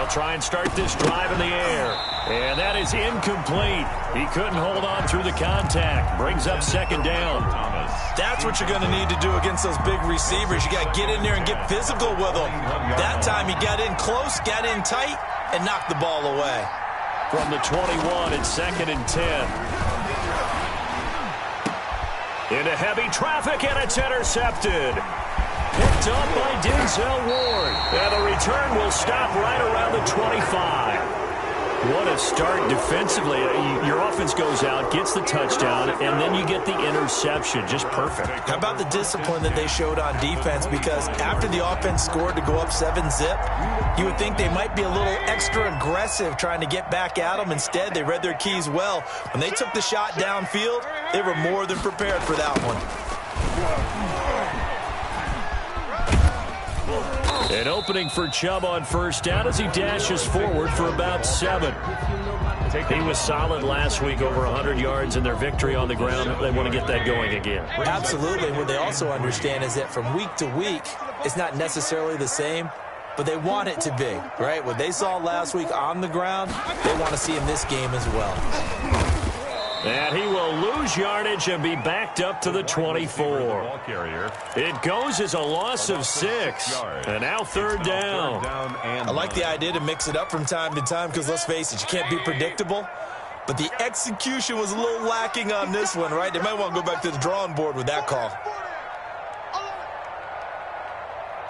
They'll try and start this drive in the air. And that is incomplete. He couldn't hold on through the contact. Brings up second down. That's what you're going to need to do against those big receivers. You got to get in there and get physical with them. That time he got in close, got in tight, and knocked the ball away. From the 21, it's 2nd and 10. Into heavy traffic, and it's intercepted. Picked up by Denzel Ward. And the return will stop right around the 25. What a start defensively. Your offense goes out, gets the touchdown, and then you get the interception. Just perfect. How about the discipline that they showed on defense? Because after the offense scored to go up 7-zip, you would think they might be a little extra aggressive trying to get back at them. Instead, they read their keys well. When they took the shot downfield, they were more than prepared for that one. An opening for Chubb on first down as he dashes forward for about 7. He was solid last week, over 100 yards in their victory on the ground. They want to get that going again. Absolutely. What they also understand is that from week to week, it's not necessarily the same, but they want it to be, right? What they saw last week on the ground, they want to see in this game as well. And he will lose yardage and be backed up to the 24. It goes as a loss of 6. And now 3rd down. I like the idea to mix it up from time to time because, let's face it, you can't be predictable. But the execution was a little lacking on this one, right? They might want to go back to the drawing board with that call.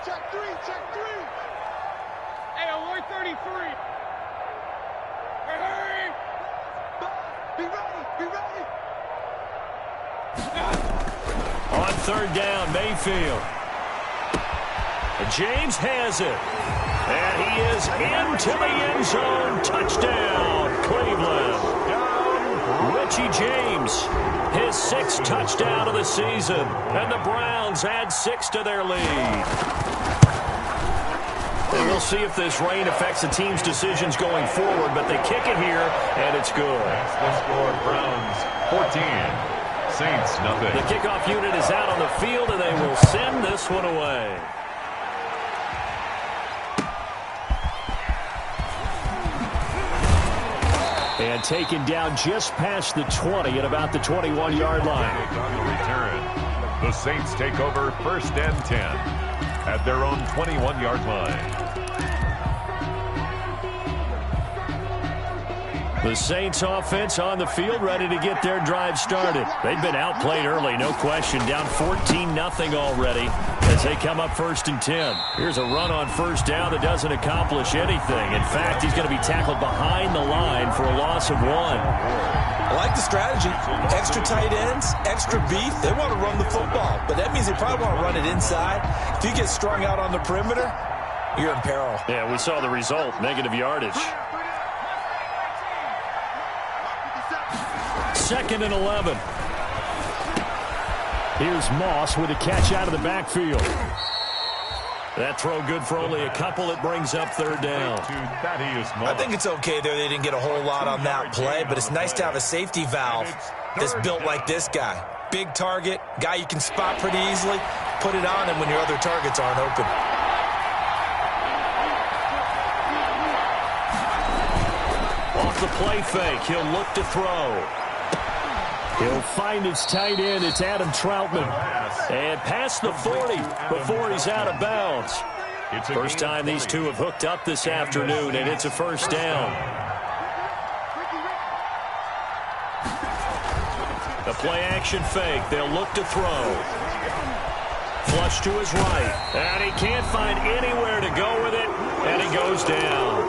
Check 3. Hey, alert 33. Hurry. Be ready. On 3rd down, Mayfield. James has it. And he is into the end zone. Touchdown, Cleveland. Richie James, his 6th touchdown of the season. And the Browns add 6 to their lead. And we'll see if this rain affects the team's decisions going forward, but they kick it here, and it's good. The score, Browns 14. Saints, nothing. The kickoff unit is out on the field, and they will send this one away. And taken down just past the 20 at about the 21-yard line. On the return, the Saints take over 1st and 10 at their own 21-yard line. The Saints offense on the field, ready to get their drive started. They've been outplayed early, no question. Down 14-0 already as they come up 1st and 10. Here's a run on 1st down that doesn't accomplish anything. In fact, he's going to be tackled behind the line for a loss of 1. I like the strategy. Extra tight ends, extra beef. They want to run the football, but that means they probably want to run it inside. If you get strung out on the perimeter, you're in peril. Yeah, we saw the result, negative yardage. 2nd and 11. Here's Moss with a catch out of the backfield. That throw good for only a couple. It brings up 3rd down. I think it's okay there. They didn't get a whole lot on that play, but it's nice to have a safety valve that's built like this guy. Big target, guy you can spot pretty easily. Put it on him when your other targets aren't open. Off the play fake, he'll look to throw. He'll find his tight end. It's Adam Troutman. And past the 40 before he's out of bounds. First time these two have hooked up this afternoon, and it's a 1st down. The play action fake. They'll look to throw. Flush to his right. And he can't find anywhere to go with it. And he goes down.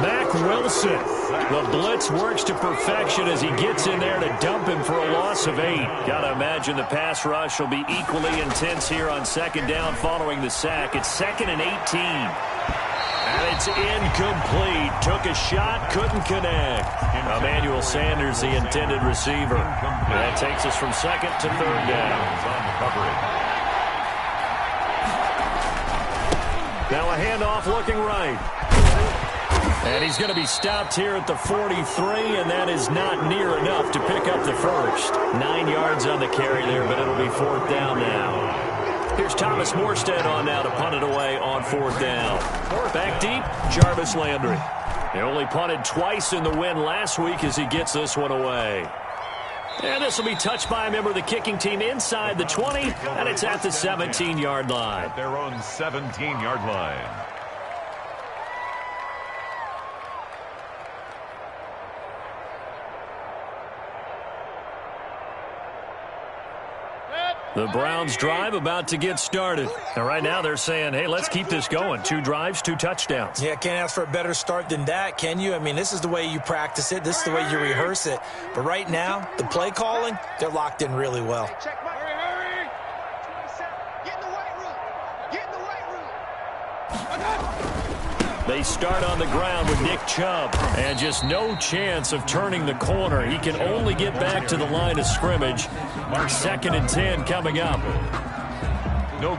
Mack Wilson. The blitz works to perfection as he gets in there to dump him for a loss of 8. Gotta imagine the pass rush will be equally intense here on 2nd down following the sack. It's 2nd and 18. And it's incomplete. Took a shot, couldn't connect. Emmanuel Sanders, the intended receiver. That takes us from 2nd to 3rd down. Now a handoff looking right. And he's going to be stopped here at the 43, and that is not near enough to pick up the first. 9 yards on the carry there, but it'll be 4th down now. Here's Thomas Morstead on now to punt it away on 4th down. Back deep, Jarvis Landry. He only punted twice in the win last week as he gets this one away. And this will be touched by a member of the kicking team inside the 20, and it's at the 17-yard line. At their own 17-yard line. The Browns drive about to get started. And right now they're saying, hey, let's keep this going. 2 drives, 2 touchdowns. Yeah, can't ask for a better start than that, can you? I mean, this is the way you practice it. This is the way you rehearse it. But right now, the play calling, they're locked in really well. Hurry. Get in the weight room. Get in the weight room. They start on the ground with Nick Chubb. And just no chance of turning the corner. He can only get back to the line of scrimmage. 2nd and 10 coming up.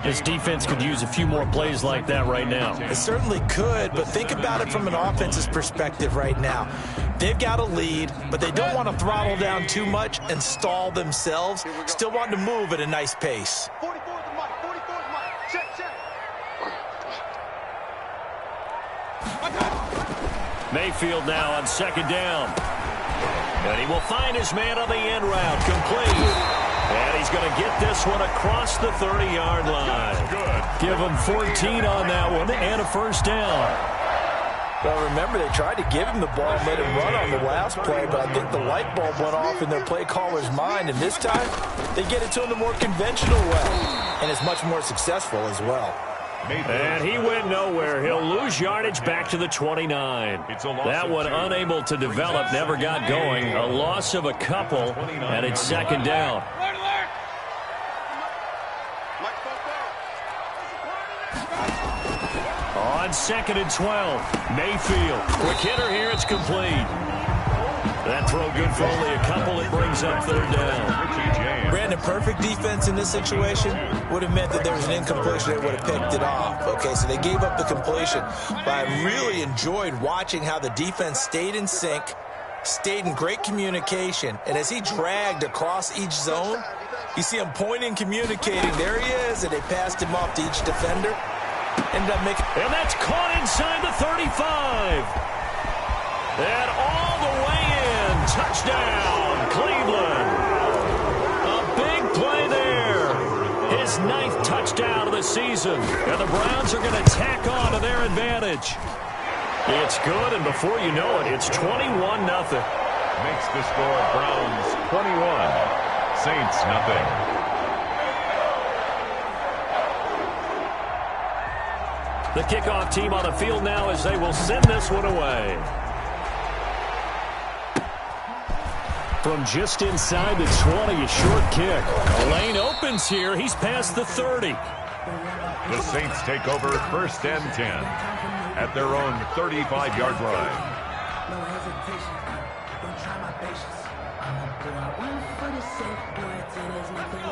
This defense could use a few more plays like that right now. It certainly could, but think about it from an offense's perspective right now. They've got a lead, but they don't want to throttle down too much and stall themselves. Still want to move at a nice pace. 44's the mic. 44's mic. Check. Mayfield now on 2nd down. And he will find his man on the end route. Complete. And he's going to get this one across the 30-yard line. Good. Give him 14 on that one and a 1st down. Well, remember, they tried to give him the ball and let him run on the last play, but I think the light bulb went off in their play caller's mind, and this time they get it to him the more conventional way, and it's much more successful as well. And he went nowhere. He'll lose yardage back to the 29. That one unable to develop, never got going. A loss of a couple, and it's 2nd down. On 2nd and 12, Mayfield. Quick hitter here, it's complete. That throw good for only a couple. It brings up 3rd down. Brandon, perfect defense in this situation would have meant that there was an incompletion. They would have picked it off. Okay, so they gave up the completion. But I really enjoyed watching how the defense stayed in sync, stayed in great communication. And as he dragged across each zone, you see him pointing, communicating. There he is, and they passed him off to each defender. Ended up making... And that's caught inside the 35. And all the way in. Touchdown, Cleveland. A big play there. His 9th touchdown of the season. And the Browns are going to tack on to their advantage. It's good, and before you know it, it's 21-0. Makes the score Browns 21, Saints nothing. The kickoff team on the field now as they will send this one away. From just inside the 20, a short kick. A lane opens here. He's past the 30. The Saints take over 1st and 10 at their own 35-yard line.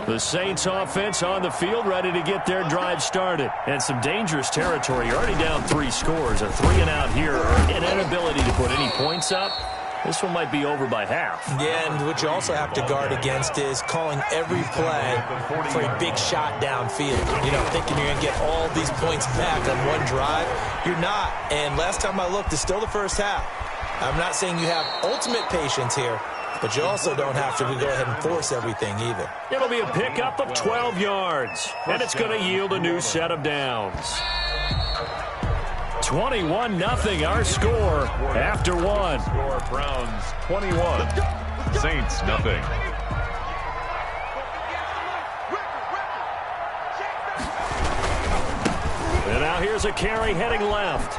The Saints offense on the field ready to get their drive started. And some dangerous territory. You're already down 3 scores. A 3-and-out here, or an inability to put any points up. This one might be over by half. Yeah, and what you also have to guard against is calling every play for a big shot downfield. You know, thinking you're going to get all these points back on one drive. You're not. And last time I looked, it's still the first half. I'm not saying you have ultimate patience here, but you also don't have to go ahead and force everything either. It'll be a pickup of 12 yards, and it's going to yield a new set of downs. 21-0 our score after one. Score Browns 21, Saints nothing. And now here's a carry heading left.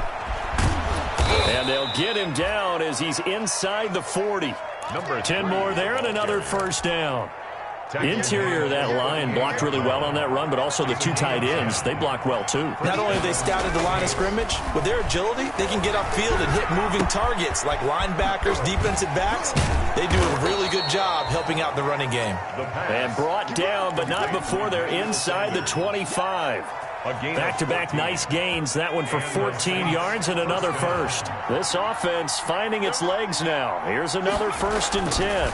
And they'll get him down as he's inside the 40. Number 10 more there and another 1st down. Interior of that line blocked really well on that run, but also the 2 tight ends, they blocked well too. Not only have they scouted the line of scrimmage, with their agility, they can get upfield and hit moving targets like linebackers, defensive backs. They do a really good job helping out the running game. And brought down, but not before they're inside the 25. Back-to-back nice gains. That one for 14 yards and another 1st. This offense finding its legs now. Here's another 1st and 10.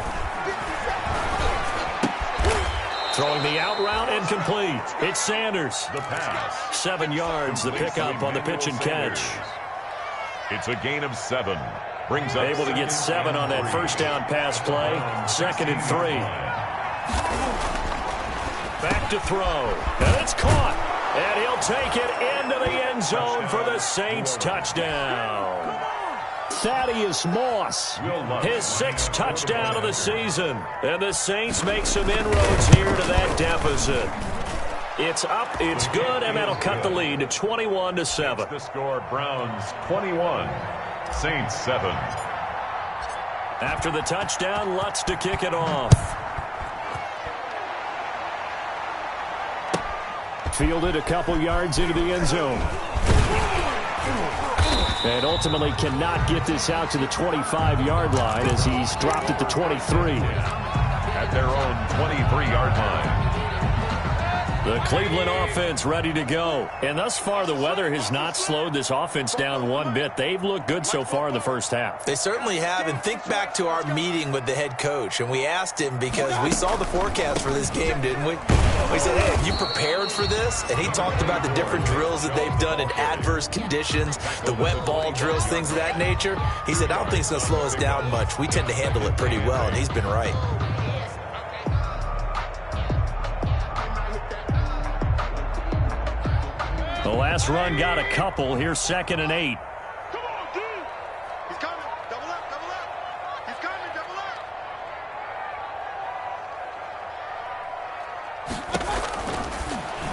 Throwing the out route and complete. It's Sanders. The pass. 7 yards, the pickup on the pitch and catch. It's a gain of 7. Brings up able to get 7 on that first down pass play. 2nd and 3. Back to throw. And it's caught. And he'll take it into the end zone for the Saints touchdown. Thaddeus Moss, his 6th touchdown of the season. And the Saints make some inroads here to that deficit. It's up, it's good, and that'll cut the lead to 21-7. The score, Browns 21, Saints 7. After the touchdown, Lutz to kick it off. Fielded a couple yards into the end zone. And ultimately cannot get this out to the 25-yard line as he's dropped at the 23. At their own 23-yard line. The Cleveland offense ready to go. And thus far, the weather has not slowed this offense down one bit. They've looked good so far in the first half. They certainly have. And think back to our meeting with the head coach. And we asked him because we saw the forecast for this game, didn't we? We said, hey, have you prepared for this? And he talked about the different drills that they've done in adverse conditions, the wet ball drills, things of that nature. He said, I don't think it's going to slow us down much. We tend to handle it pretty well, and he's been right. The last run got a couple. Here's 2nd and 8. Come on, dude. He's coming. Double up, double up. He's coming, double up.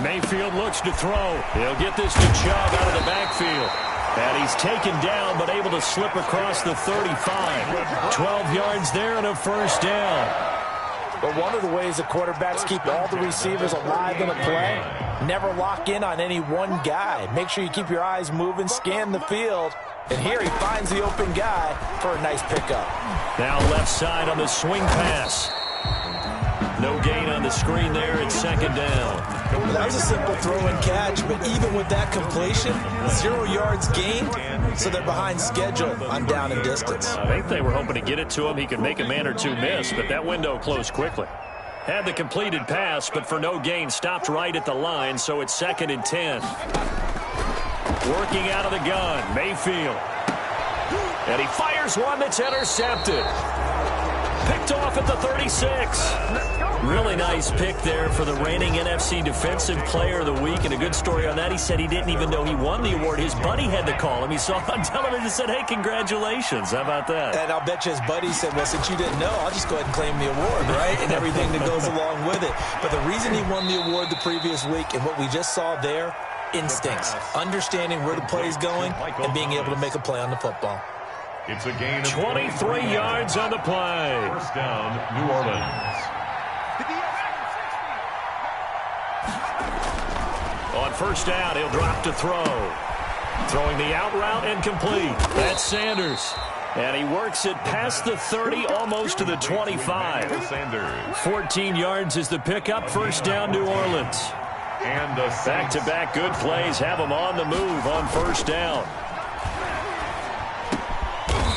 Mayfield looks to throw. He'll get this to Chubb out of the backfield. And he's taken down but able to slip across the 35. 12 yards there and a first down. But one of the ways the quarterbacks keep all the receivers alive in a play, never lock in on any one guy. Make sure you keep your eyes moving, scan the field. And here he finds the open guy for a nice pickup. Now left side on the swing pass. No gain on the screen there. It's 2nd down. Well, that was a simple throw and catch, but even with that completion, 0 yards gained, so they're behind schedule on down and distance. I think they were hoping to get it to him. He could make a man or two miss, but that window closed quickly. Had the completed pass, but for no gain, stopped right at the line, so it's 2nd and 10. Working out of the gun, Mayfield. And he fires one that's intercepted. Picked off at the 36. Really nice pick there for the reigning NFC Defensive Player of the Week. And a good story on that, he said he didn't even know he won the award. His buddy had to call him. He saw it on television and said, hey, congratulations. How about that? And I'll bet you his buddy said, well, since you didn't know, I'll just go ahead and claim the award, right? And everything that goes along with it. But the reason he won the award the previous week and what we just saw there, instincts, understanding where the play is going and being able to make a play on the football. It's a gain of 23 yards on the play. First down, New Orleans. On first down, he'll drop to throw. Throwing the out route and complete. That's Sanders. And he works it past the 30, almost to the 25. Sanders. 14 yards is the pickup. First down, New Orleans. And the Back-to-back good plays have them on the move on first down.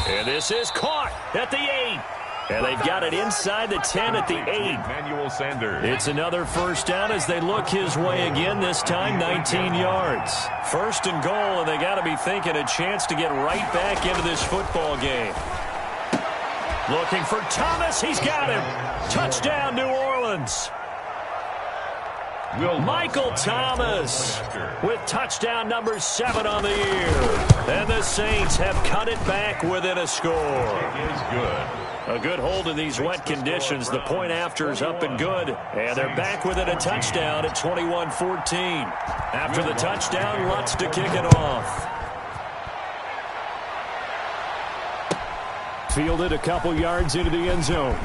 And this is caught at the 8. And they've got it inside the 10 at the 8. Emmanuel Sanders. It's another first down as they look his way again, this time 19 yards. First and goal, and they got to be thinking a chance to get right back into this football game. Looking for Thomas. He's got him. Touchdown, New Orleans. Michael Thomas with touchdown number 7 on the year. And the Saints have cut it back within a score. It is good. A good hold in these wet conditions. The point after is up and good. And they're back within a touchdown at 21-14. After the touchdown, Lutz to kick it off. Fielded a couple yards into the end zone.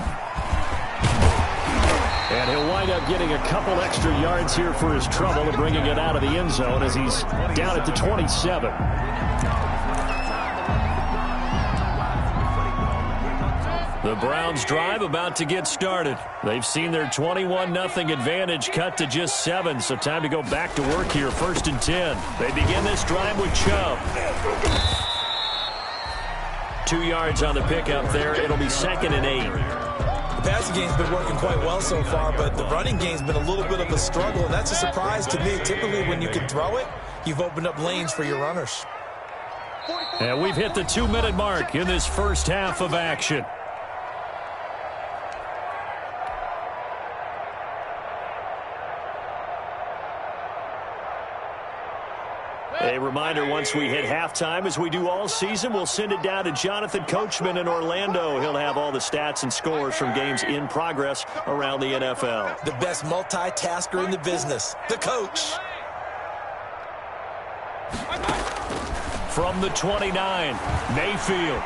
And he'll wind up getting a couple extra yards here for his trouble and bringing it out of the end zone as he's down at the 27. The Browns drive about to get started. They've seen their 21-0 advantage cut to just 7, so time to go back to work here. 1st and 10. They begin this drive with Chubb. 2 yards on the pickup there. It'll be 2nd and 8. passing game's been working quite well so far, but the running game's been a little bit of a struggle, and that's a surprise to me. Typically, when you can throw it, you've opened up lanes for your runners. And we've hit the 2-minute mark in this first half of action. A reminder, once we hit halftime, as we do all season, we'll send it down to Jonathan Coachman in Orlando. He'll have all the stats and scores from games in progress around the NFL. The best multitasker in the business, the coach. From the 29, Mayfield.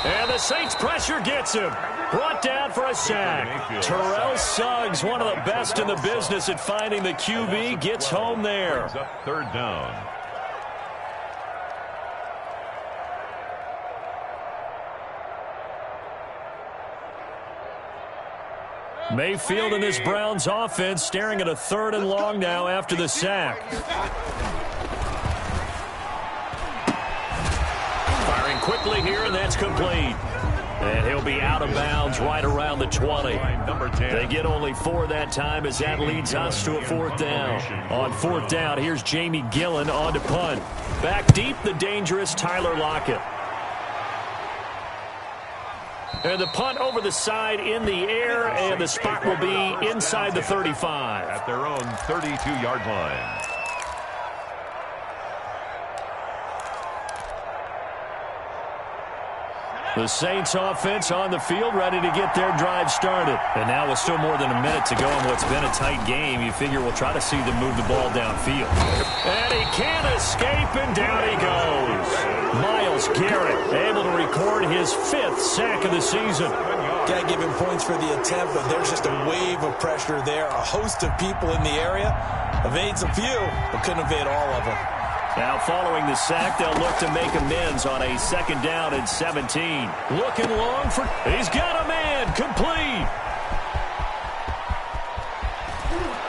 And the Saints pressure gets him. Brought down for a sack. Terrell Suggs, one of the best in the business at finding the QB, gets home there. Up third down. Mayfield and this Browns offense staring at a 3rd and long now after the sack. Firing quickly here, and that's complete. And he'll be out of bounds right around the 20. They get only 4 that time as that leads us to a 4th down. On 4th down, here's Jamie Gillen on to punt. Back deep, the dangerous Tyler Lockett. And the punt over the side in the air, and the spot will be inside the 35. At their own 32-yard line. The Saints offense on the field, ready to get their drive started. And now with still more than a minute to go in what's been a tight game, you figure we'll try to see them move the ball downfield. And he can't escape, and down he goes. Myles Garrett able to record his 5th sack of the season. Got to give him points for the attempt, but there's just a wave of pressure there. A host of people in the area. Evades a few, but couldn't evade all of them. Now following the sack, they'll look to make amends on a 2nd down and 17. Looking long for... He's got a man, complete.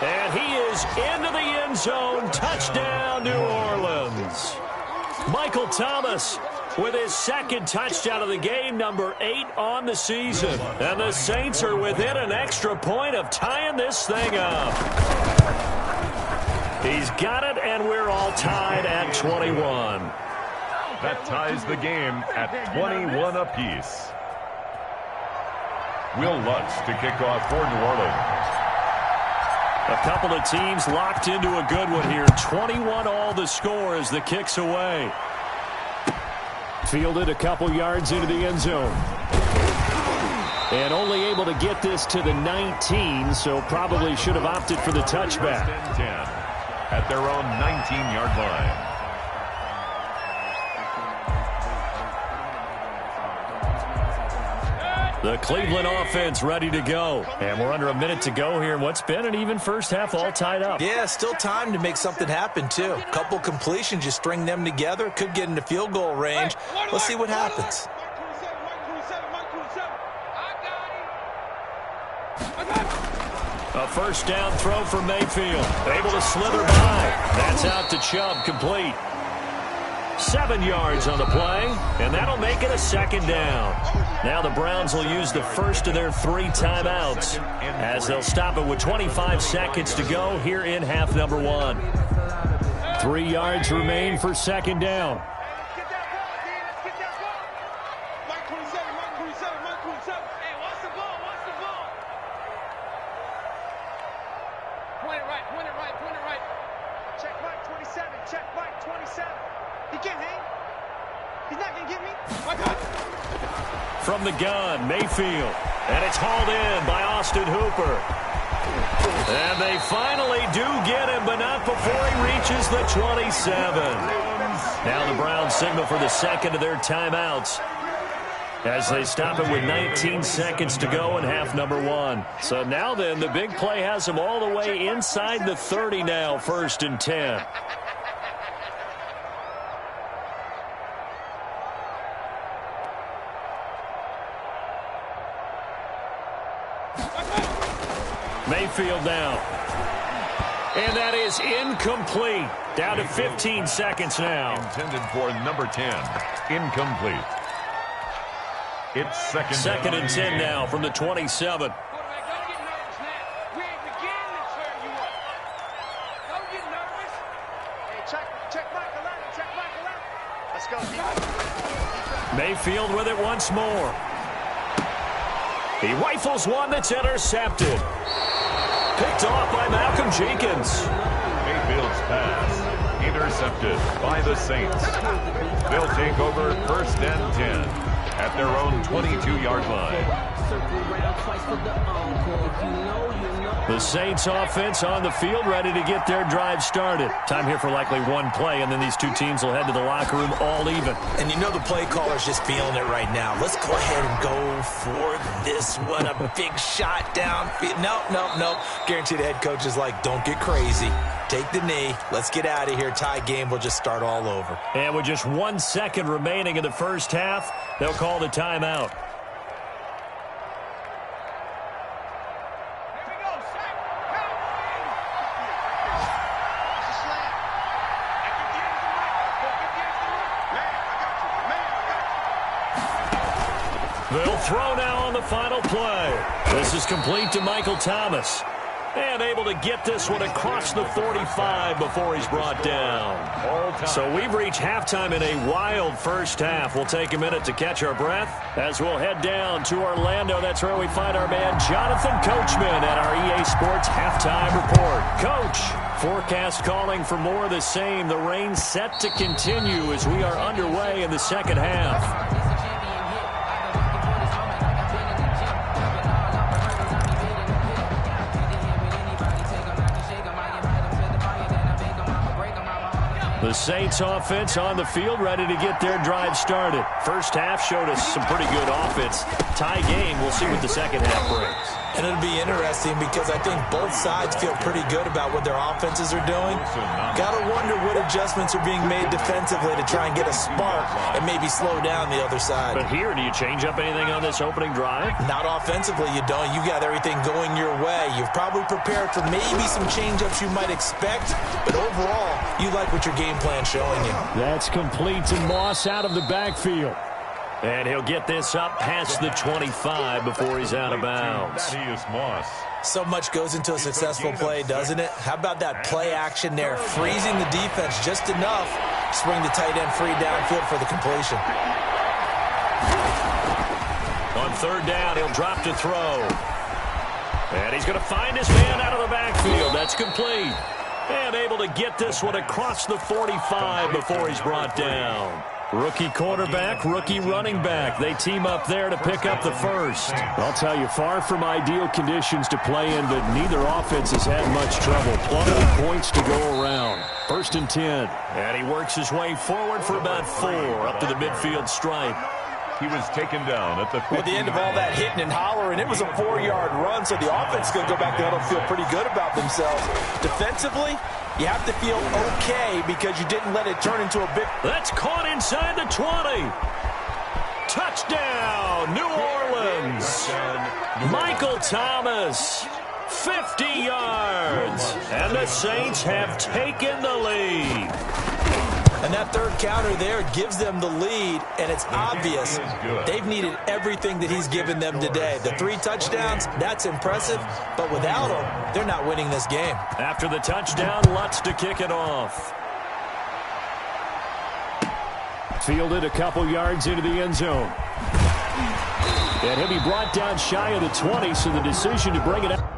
And he is into the end zone. Touchdown, New Orleans. Michael Thomas with his 2nd touchdown of the game, number 8 on the season. And the Saints are within an extra point of tying this thing up. He's got it, and we're all tied at 21. That ties the game at 21 apiece. Will Lutz to kick off for New Orleans. A couple of teams locked into a good one here. 21 all the score as the kick's away. Fielded a couple yards into the end zone. And only able to get this to the 19, so probably should have opted for the touchback. 10. At their own 19-yard line. The Cleveland offense ready to go. And we're under a minute to go here in what's been an even first half, all tied up. Yeah, still time to make something happen, too. A couple completions, you string them together, could get into field goal range. Let's see what happens. A 1st down throw for Mayfield. Able to slither by. That's out to Chubb, complete. 7 yards on the play, and that'll make it a 2nd down. Now the Browns will use the first of their 3 timeouts as they'll stop it with 25 seconds to go here in half number 1. 3 yards remain for 2nd down. From the gun, Mayfield. And it's hauled in by Austin Hooper. And they finally do get him, but not before he reaches the 27. Now the Browns signal for the 2nd of their timeouts as they stop it with 19 seconds to go in half number 1. So now then, the big play has them all the way inside the 30 now, 1st and 10. Mayfield down. And that is incomplete. Down to 15 seconds now. Intended for number 10. Incomplete. It's Second and 10 now from the 27. Quarterback, don't get nervous now. We ain't beginning to tear you up. Don't get nervous. Hey, check Michael out. Check Michael out. Let's go. Mayfield with it once more. He rifles one that's intercepted. Picked off by Malcolm Jenkins. Mayfield's pass intercepted by the Saints. They'll take over 1st and 10 at their own 22-yard line. The Saints offense on the field, ready to get their drive started. Time here for likely one play, and then these two teams will head to the locker room all even. And you know the play caller's just feeling it right now. Let's go ahead and go for this one. A big shot downfield. Nope. Guaranteed the head coach is like, don't get crazy. Take the knee. Let's get out of here. Tie game. We'll just start all over. And with just 1 second remaining in the first half, they'll call the timeout. They'll throw now on the final play. This is complete to Michael Thomas. And able to get this one across the 45 before he's brought down. So we've reached halftime in a wild first half. We'll take a minute to catch our breath as we'll head down to Orlando. That's where we find our man Jonathan Coachman at our EA Sports Halftime Report. Coach, forecast calling for more of the same. The rain set to continue as we are underway in the second half. The Saints offense on the field, ready to get their drive started. First half showed us some pretty good offense. Tie game, we'll see what the second half brings. And it'll be interesting because I think both sides feel pretty good about what their offenses are doing. Got to wonder what adjustments are being made defensively to try and get a spark and maybe slow down the other side. But here, do you change up anything on this opening drive? Not offensively, you don't. You got everything going your way. You've probably prepared for maybe some change-ups you might expect, but overall, you like what your game plan's showing you. That's complete to Moss out of the backfield. And he'll get this up past the 25 before he's out of bounds. Thaddeus Moss. So much goes into a successful play, doesn't it? How about that play action there? Freezing the defense just enough to swing the tight end free downfield for the completion. On third down, he'll drop to throw. And he's going to find his man out of the backfield. That's complete. And able to get this one across the 45 before he's brought down. Rookie quarterback, rookie running back. They team up there to pick up the first. I'll tell you, far from ideal conditions to play in, but neither offense has had much trouble. Plenty of points to go around. 1st and 10. And he works his way forward for about 4 up to the midfield stripe. He was taken down at the 50. At the end of all that hitting and hollering, it was a 4-yard run, so the offense is going to go back there and feel pretty good about themselves. Defensively, you have to feel okay because you didn't let it turn into a big... That's caught inside the 20. Touchdown, New Orleans. Michael Thomas, 50 yards. And the Saints have taken the lead. And that third counter there gives them the lead, and it's obvious they've needed everything that he's given them today. The 3 touchdowns, that's impressive, but without him, they're not winning this game. After the touchdown, Lutz to kick it off. Fielded a couple yards into the end zone. And he'll be brought down shy of the 20, so the decision to bring it up.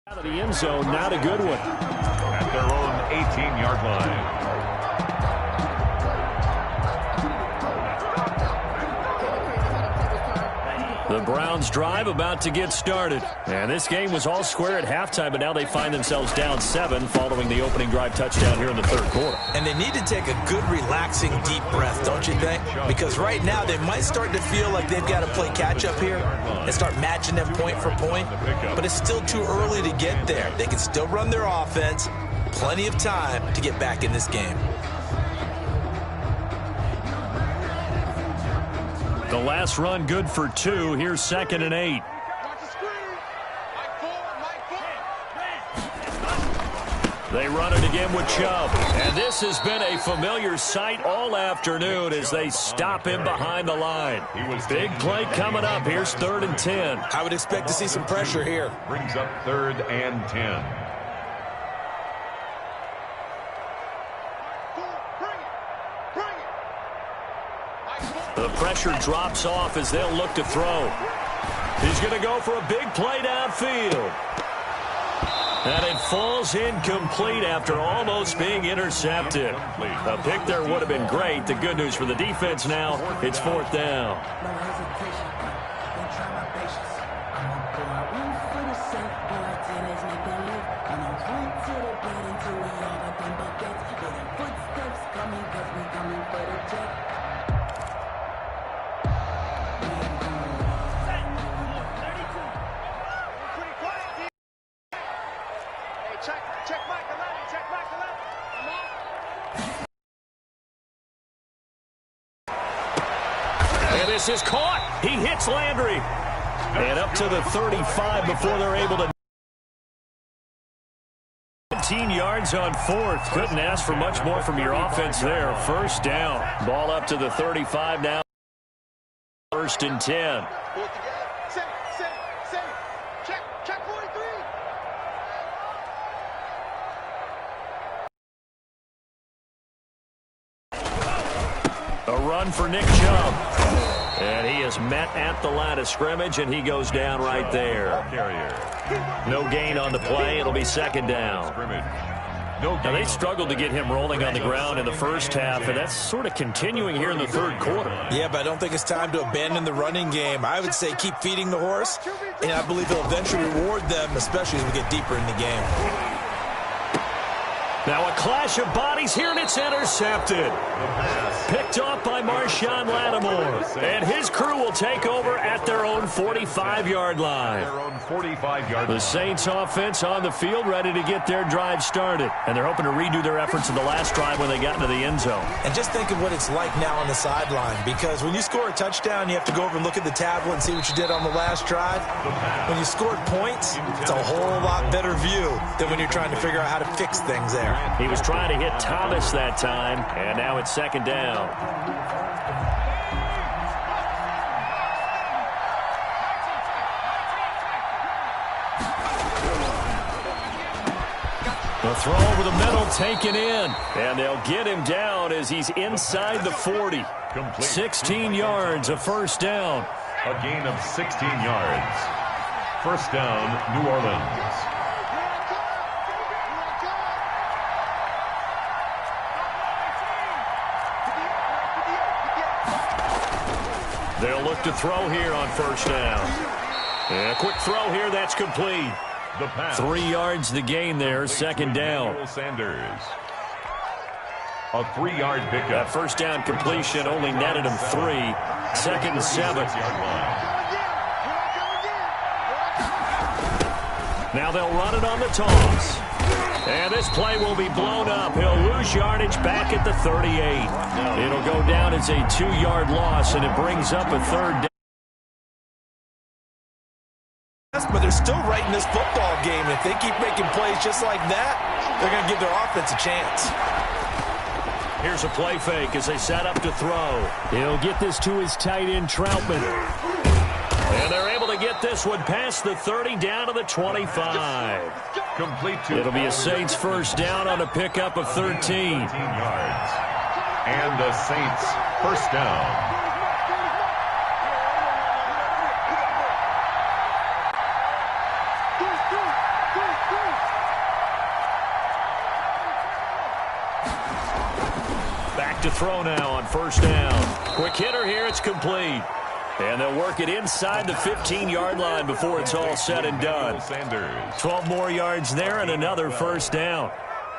Out of the end zone, not a good one. At their own 18-yard line. The Browns drive about to get started. And this game was all square at halftime, but now they find themselves down 7 following the opening drive touchdown here in the third quarter. And they need to take a good, relaxing, deep breath, don't you think? Because right now they might start to feel like they've got to play catch-up here and start matching them point for point. But it's still too early to get there. They can still run their offense. Plenty of time to get back in this game. The last run good for 2. Here's 2nd and 8. They run it again with Chubb. And this has been a familiar sight all afternoon as they stop him behind the line. Big play coming up. Here's 3rd and 10. I would expect to see some pressure here. Brings up 3rd and 10. The pressure drops off as they'll look to throw. He's going to go for a big play downfield. And it falls incomplete after almost being intercepted. A pick there would have been great. The good news for the defense now, it's 4th down. This is caught. He hits Landry. And up to the 35 before they're able to. 17 yards on 4th. Couldn't ask for much more from your offense there. 1st down. Ball up to the 35 now. 1st and 10. A run for Nick Chubb. And he is met at the line of scrimmage, and he goes down right there. No gain on the play. It'll be 2nd down. Now, they struggled to get him rolling on the ground in the first half, and that's sort of continuing here in the 3rd quarter. Yeah, but I don't think it's time to abandon the running game. I would say keep feeding the horse, and I believe it'll eventually reward them, especially as we get deeper in the game. Now a clash of bodies here, and it's intercepted. Picked off by Marshawn Lattimore. And his crew will take over at their own 45-yard line. The Saints offense on the field ready to get their drive started. And they're hoping to redo their efforts in the last drive when they got into the end zone. And just think of what it's like now on the sideline. Because when you score a touchdown, you have to go over and look at the tablet and see what you did on the last drive. When you scored points, it's a whole lot better view than when you're trying to figure out how to fix things there. He was trying to hit Thomas that time, and now it's 2nd down. The throw over the middle taken in, and they'll get him down as he's inside the 40. 16 yards, a 1st down. A gain of 16 yards. 1st down, New Orleans. They'll look to throw here on 1st down. And a quick throw here, that's complete. 3 yards the gain there, 2nd down. Sanders. A 3-yard pickup. That 1st down completion only netted him 3. 2nd and 7. Now they'll run it on the toss. And this play will be blown up. He'll lose yardage back at the 38. It'll go down as a 2-yard loss, and it brings up a 3rd down. But they're still right in this football game. If they keep making plays just like that, they're going to give their offense a chance. Here's a play fake as they set up to throw. He'll get this to his tight end, Troutman. And they're able to get this one past the 30 down to the 25. It'll be a Saints 1st down on a pickup of 13. Yards. And the Saints 1st down. Back to throw now on 1st down. Quick hitter here, it's complete. And they'll work it inside the 15-yard line before it's all said and done. 12 more yards there and another 1st down.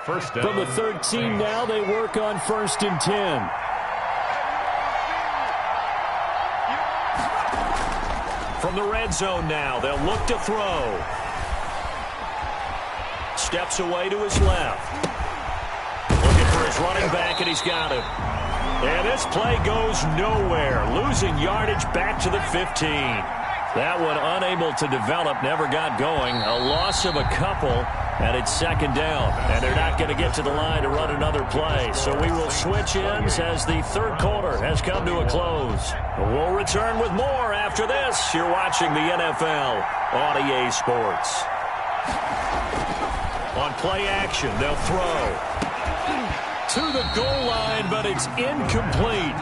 From the 13 now, they work on 1st and 10. From the red zone now, they'll look to throw. Steps away to his left. Looking for his running back, and he's got him. And this play goes nowhere, losing yardage back to the 15. That one unable to develop, never got going. A loss of a couple, and it's second down. And they're not going to get to the line to run another play. So we will switch ends as the third quarter has come to a close. We'll return with more after this. You're watching the NFL on EA Sports. On play action, they'll throw to the goal line, but it's incomplete.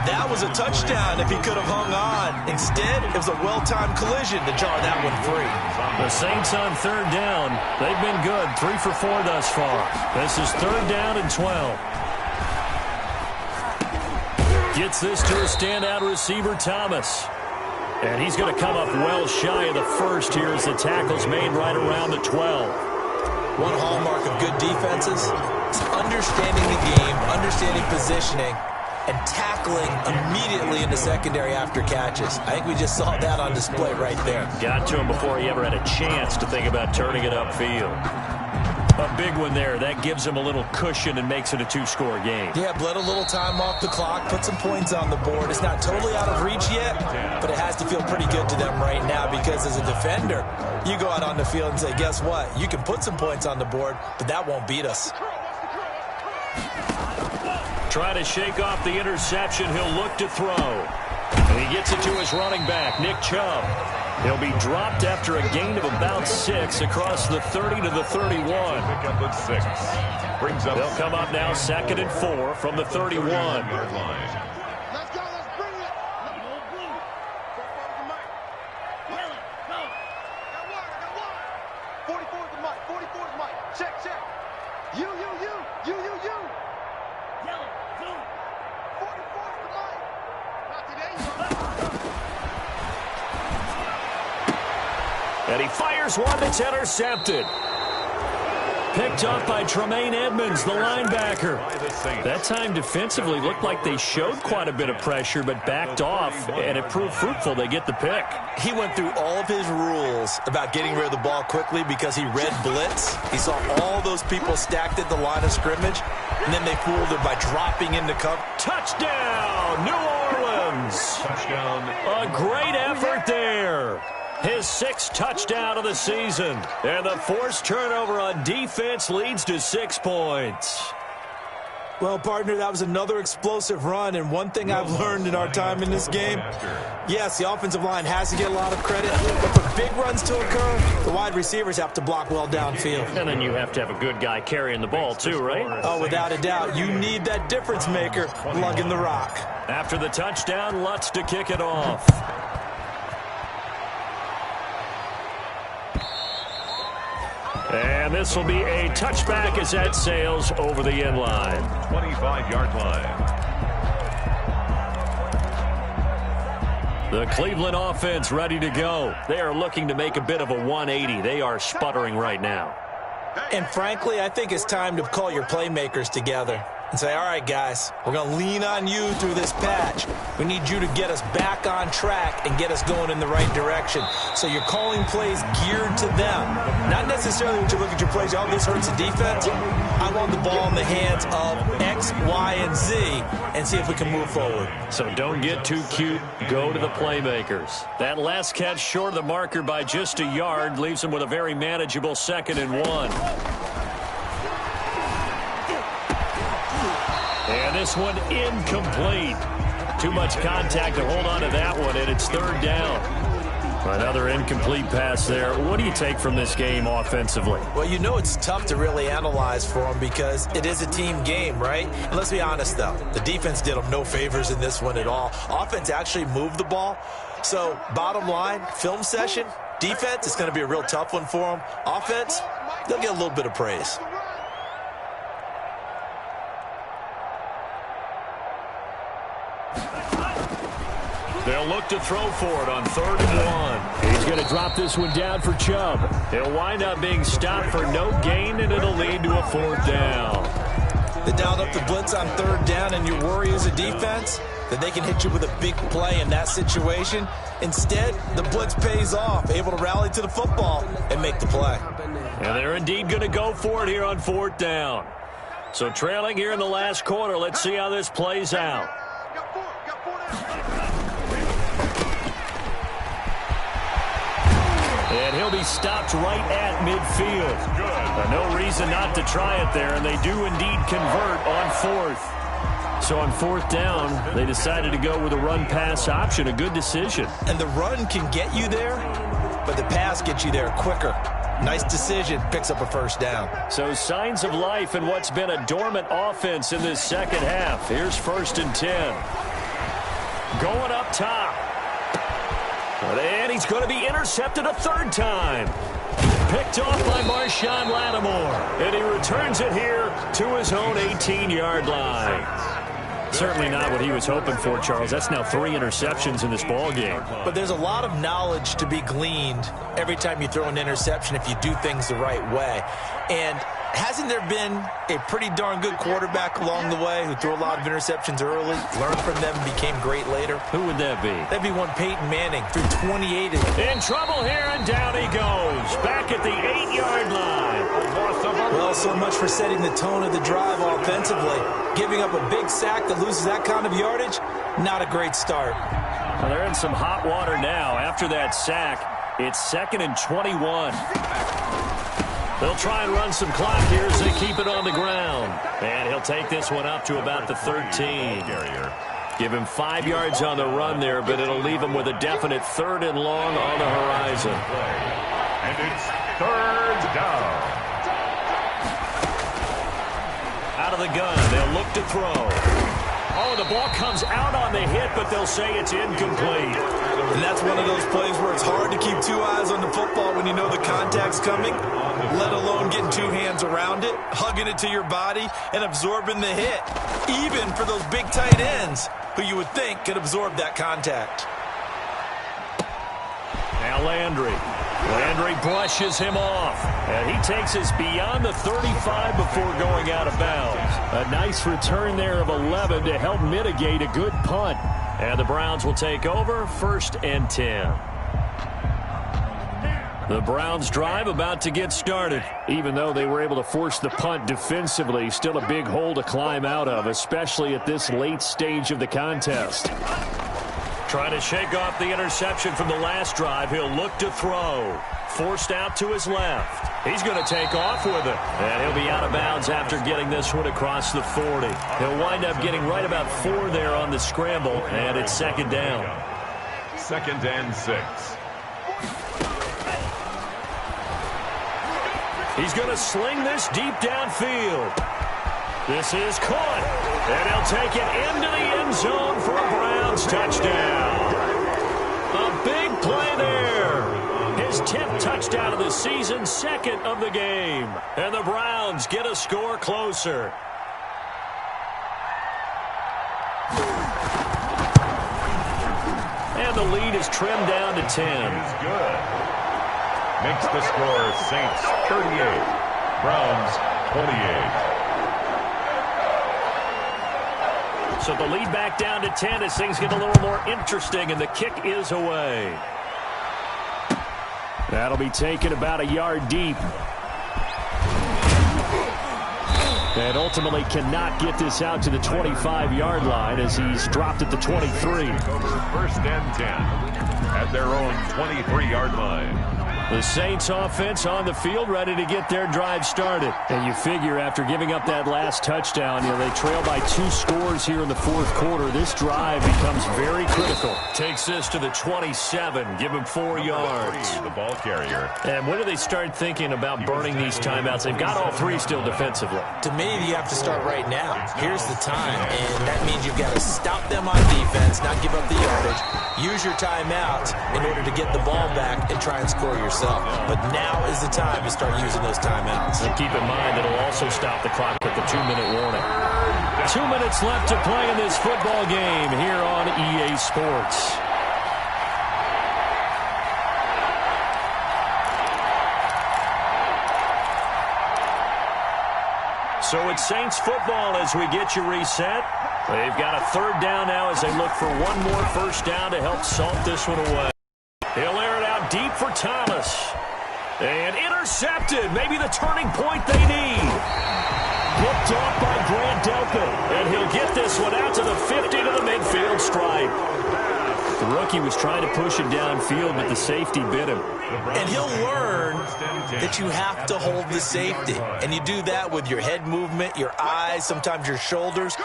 That was a touchdown if he could have hung on. Instead, it was a well-timed collision to jar that one free. The Saints on third down. They've been good, 3 for 4 thus far. This is third down and 12. Gets this to a standout receiver, Thomas. And he's going to come up well shy of the first here as the tackle's made right around the 12. One hallmark of good defenses is understanding the game, understanding positioning, and tackling immediately in the secondary after catches. I think we just saw that on display right there. Got to him before he ever had a chance to think about turning it upfield. A big one there. That gives him a little cushion and makes it a 2-score game. Yeah, bled a little time off the clock, put some points on the board. It's not totally out of reach yet, but it has to feel pretty good to them right now because as a defender, you go out on the field and say, guess what? You can put some points on the board, but that won't beat us. Trying to shake off the interception. He'll look to throw. And he gets it to his running back, Nick Chubb. He'll be dropped after a gain of about 6 across the 30 to the 31. Pick up at 6. Brings up. They'll come up now 2nd and 4 from the 31. Let's go, let's bring it. Go forward to Mike. Go. Got water. 44 is the Mike. 44 is Mike. Check. You. Yellow, blue. 44 is the Mike. Not today, And he fires one that's intercepted. Picked off by Tremaine Edmonds, the linebacker. That time defensively looked like they showed quite a bit of pressure, but backed off, and it proved fruitful. They get the pick. He went through all of his rules about getting rid of the ball quickly because he read blitz. He saw all those people stacked at the line of scrimmage, and then they fooled him by dropping into cover. Touchdown, New Orleans. Touchdown. A great effort there. His 6th touchdown of the season. And the forced turnover on defense leads to 6 points. Well, partner, that was another explosive run, and one thing I've learned in our time in this game, yes, the offensive line has to get a lot of credit, but for big runs to occur, the wide receivers have to block well downfield. And then you have to have a good guy carrying the ball too, right? Oh, without a doubt. You need that difference maker lugging the rock. After the touchdown, Lutz to kick it off. And this will be a touchback as that sails over the end line. 25-yard line. The Cleveland offense ready to go. They are looking to make a bit of a 180. They are sputtering right now. And frankly, I think it's time to call your playmakers together and say, all right, guys, we're going to lean on you through this patch. We need you to get us back on track and get us going in the right direction. So you're calling plays geared to them. Not necessarily when you look at your plays, oh, this hurts the defense. I want the ball in the hands of X, Y, and Z and see if we can move forward. So don't get too cute. Go to the playmakers. That last catch short of the marker by just a yard leaves them with a very manageable 2nd and 1. And this one incomplete. Too much contact to hold on to that one, and it's 3rd down. Another incomplete pass there. What do you take from this game offensively? Well, you know it's tough to really analyze for them because it is a team game, right? And let's be honest, though. The defense did them no favors in this one at all. Offense actually moved the ball. So, bottom line, film session, defense, it's going to be a real tough one for them. Offense, they'll get a little bit of praise. They'll look to throw for it on 3rd and 1. He's going to drop this one down for Chubb. He'll wind up being stopped for no gain, and it'll lead to a 4th down. They dialed up the blitz on 3rd down, and your worry as a defense that they can hit you with a big play in that situation. Instead, the blitz pays off, able to rally to the football and make the play. And they're indeed going to go for it here on 4th down. So trailing here in the last quarter. Let's see how this plays out. And he'll be stopped right at midfield. No reason not to try it there, and they do indeed convert on fourth. So on fourth down, they decided to go with a run-pass option. A good decision. And the run can get you there, but the pass gets you there quicker. Nice decision. Picks up a first down. So signs of life in what's been a dormant offense in this second half. Here's 1st and 10. Going up top. And he's going to be intercepted a third time. Picked off by Marshawn Lattimore. And he returns it here to his own 18-yard line. Certainly not what he was hoping for, Charles. That's now 3 interceptions in this ball game. But there's a lot of knowledge to be gleaned every time you throw an interception if you do things the right way. And hasn't there been a pretty darn good quarterback along the way who threw a lot of interceptions early, learned from them, and became great later? Who would that be? That'd be one Peyton Manning, threw 28 of them. In trouble here, and down he goes. Back at the 8-yard line. Well, so much for setting the tone of the drive offensively. Giving up a big sack that loses that kind of yardage, not a great start. Well, they're in some hot water now. After that sack, it's 2nd and 21. They'll try and run some clock here as they keep it on the ground. And he'll take this one up to about the 13. Give him 5 yards on the run there, but it'll leave him with a definite 3rd and long on the horizon. And it's 3rd down. Out of the gun, they'll look to throw. Oh, the ball comes out on the hit, but they'll say it's incomplete. And that's one of those plays where it's hard to keep 2 eyes on the football when you know the contact's coming, let alone getting 2 hands around it, hugging it to your body, and absorbing the hit, even for those big tight ends who you would think could absorb that contact. Now Landry. Landry brushes him off. And he takes us beyond the 35 before going out of bounds. A nice return there of 11 to help mitigate a good punt. And the Browns will take over 1st and 10. The Browns drive about to get started. Even though they were able to force the punt defensively, still a big hole to climb out of, especially at this late stage of the contest. Trying to shake off the interception from the last drive. He'll look to throw. Forced out to his left. He's going to take off with it. And he'll be out of bounds after getting this one across the 40. He'll wind up getting right about 4 there on the scramble, and it's 2nd down. 2nd and 6. He's going to sling this deep downfield. This is caught. And he'll take it into the end zone for a Browns touchdown. A big play there. His 10th touchdown of the season, 2nd of the game. And the Browns get a score closer. And the lead is trimmed down to 10. Is good. Makes the score Saints 38, Browns 28. So the lead back down to 10 as things get a little more interesting, and the kick is away. That'll be taken about a yard deep. And ultimately cannot get this out to the 25-yard line as he's dropped at the 23. 1st and 10 at their own 23-yard line. The Saints offense on the field ready to get their drive started. And you figure after giving up that last touchdown, they trail by 2 scores here in the 4th quarter. This drive becomes very critical. Takes this to the 27. Give him 4 yards. The ball carrier. And when do they start thinking about burning these timeouts? They've got all 3 still defensively. To me, you have to start right now. Here's the time, and that means you've got to stop them on defense, not give up the yardage, use your timeout in order to get the ball back and try and score yourself. But now is the time to start using those timeouts. And keep in mind that it'll also stop the clock at the 2-minute warning. 2 minutes left to play in this football game here on EA Sports. So it's Saints football as we get you reset. They've got a 3rd down now as they look for one more 1st down to help salt this one away. He'll air it out deep for Thomas. And intercepted. Maybe the turning point they need. Picked off by Grant Delpit. And he'll get this one out to the 50 to the midfield stripe. The rookie was trying to push it downfield, but the safety bit him. And he'll learn that you have to hold the safety. And you do that with your head movement, your eyes, sometimes your shoulders.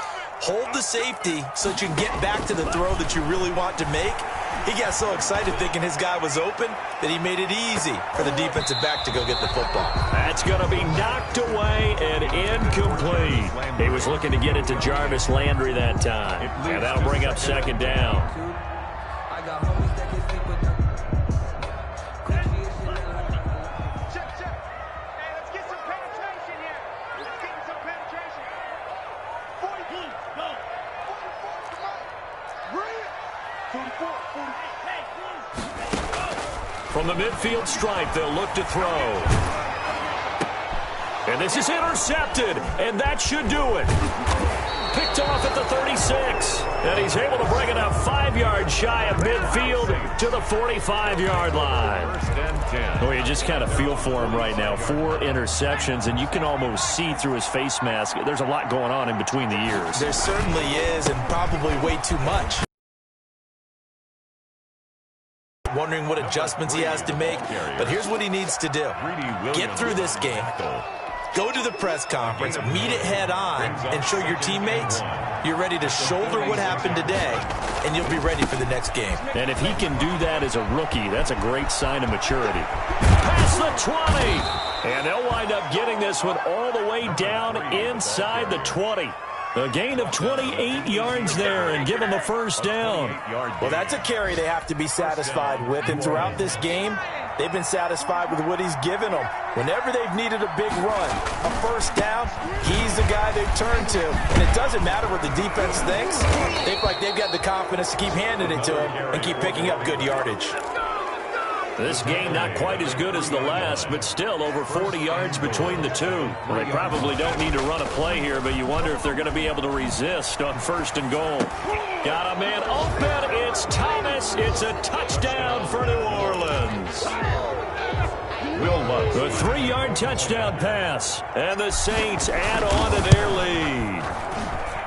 Hold the safety so that you can get back to the throw that you really want to make. He got so excited thinking his guy was open that he made it easy for the defensive back to go get the football. That's going to be knocked away and incomplete. He was looking to get it to Jarvis Landry that time. And that'll bring up second down. From the midfield stripe, they'll look to throw. And this is intercepted, and that should do it. Picked off at the 36, and he's able to bring it up 5 yards shy of midfield to the 45-yard line. Oh, you just kind of feel for him right now. 4 interceptions, and you can almost see through his face mask. There's a lot going on in between the ears. There certainly is, and probably way too much. Wondering what adjustments he has to make, but here's what he needs to do. Get through this game, go to the press conference, meet it head on, and show your teammates you're ready to shoulder what happened today, and you'll be ready for the next game. And if he can do that as a rookie, that's a great sign of maturity. Past the 20, and they'll wind up getting this one all the way down inside the 20. A gain of 28 yards there and give them a first down. Well, that's a carry they have to be satisfied with. And throughout this game, they've been satisfied with what he's given them. Whenever they've needed a big run, a first down, he's the guy they've turned to. And it doesn't matter what the defense thinks. They feel like they've got the confidence to keep handing it to him and keep picking up good yardage. This game not quite as good as the last, but still over 40 yards between the two. Well, they probably don't need to run a play here, but you wonder if they're going to be able to resist on first and goal. Got a man open. It's Thomas. It's a touchdown for New Orleans. The 3-yard touchdown pass, and the Saints add on to their lead.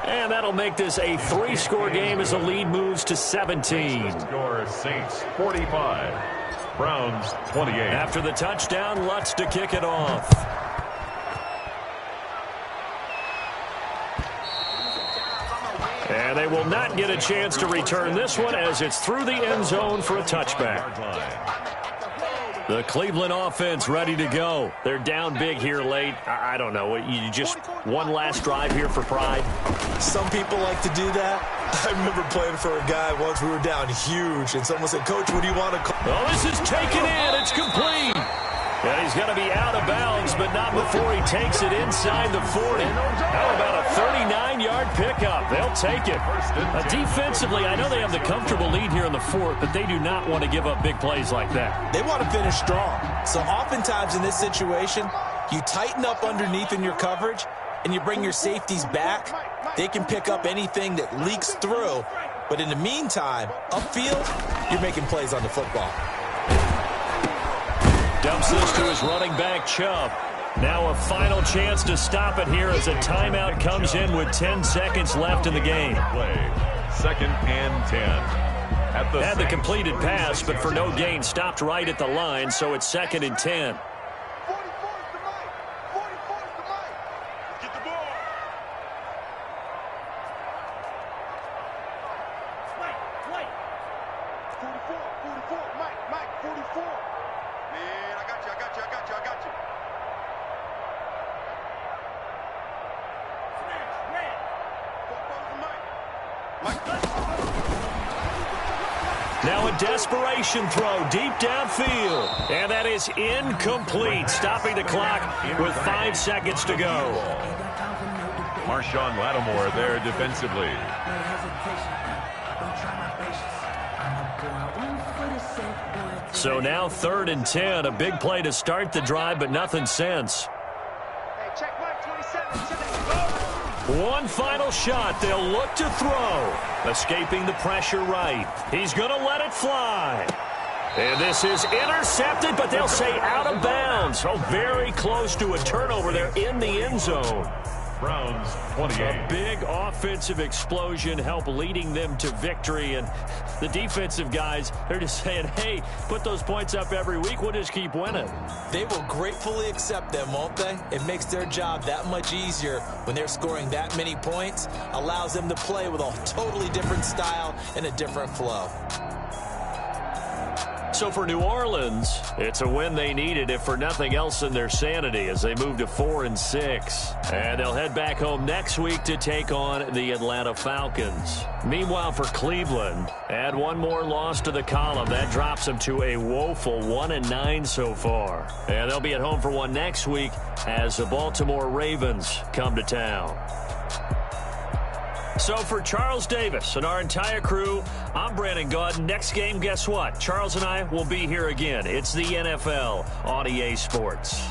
And that'll make this a 3-score game as the lead moves to 17. Score Saints 45. Browns 28. After the touchdown, Lutz to kick it off. And they will not get a chance to return this one as it's through the end zone for a touchback. The Cleveland offense ready to go. They're down big here late. I don't know. You just one last drive here for pride? Some people like to do that. I remember playing for a guy once. We were down huge, and someone said, "Coach, what do you want to call?" Oh, this is taken in. It's complete. And he's going to be out of bounds, but not before he takes it inside the 40. How about a 39-yard pickup? They'll take it. Defensively, I know they have the comfortable lead here in the fourth, but they do not want to give up big plays like that. They want to finish strong. So oftentimes in this situation, you tighten up underneath in your coverage, and you bring your safeties back. They can pick up anything that leaks through. But in the meantime, upfield, you're making plays on the football. Dumps this to his running back, Chubb. Now a final chance to stop it here as a timeout comes in with 10 seconds left in the game. Play. 2nd and 10. Had the completed pass, but for no gain, stopped right at the line, so it's 2nd and 10. Now a desperation throw deep downfield. And that is incomplete, stopping the clock with 5 seconds to go. Marshawn Lattimore there defensively. So now 3rd and 10, a big play to start the drive, but nothing since. One final shot. They'll look to throw. Escaping the pressure right. He's going to let it fly. And this is intercepted, but they'll say out of bounds. So very close to a turnover there in the end zone. Browns 28. A big offensive explosion helped leading them to victory. And the defensive guys, they're just saying, hey, put those points up every week. We'll just keep winning. They will gratefully accept them, won't they? It makes their job that much easier when they're scoring that many points. Allows them to play with a totally different style and a different flow. So for New Orleans, it's a win they needed, if for nothing else in their sanity, as they move to 4-6. And they'll head back home next week to take on the Atlanta Falcons. Meanwhile, for Cleveland, add one more loss to the column. That drops them to a woeful 1-9 so far. And they'll be at home for one next week as the Baltimore Ravens come to town. So for Charles Davis and our entire crew, I'm Brandon Gaudin. Next game, guess what? Charles and I will be here again. It's the NFL on EA Sports.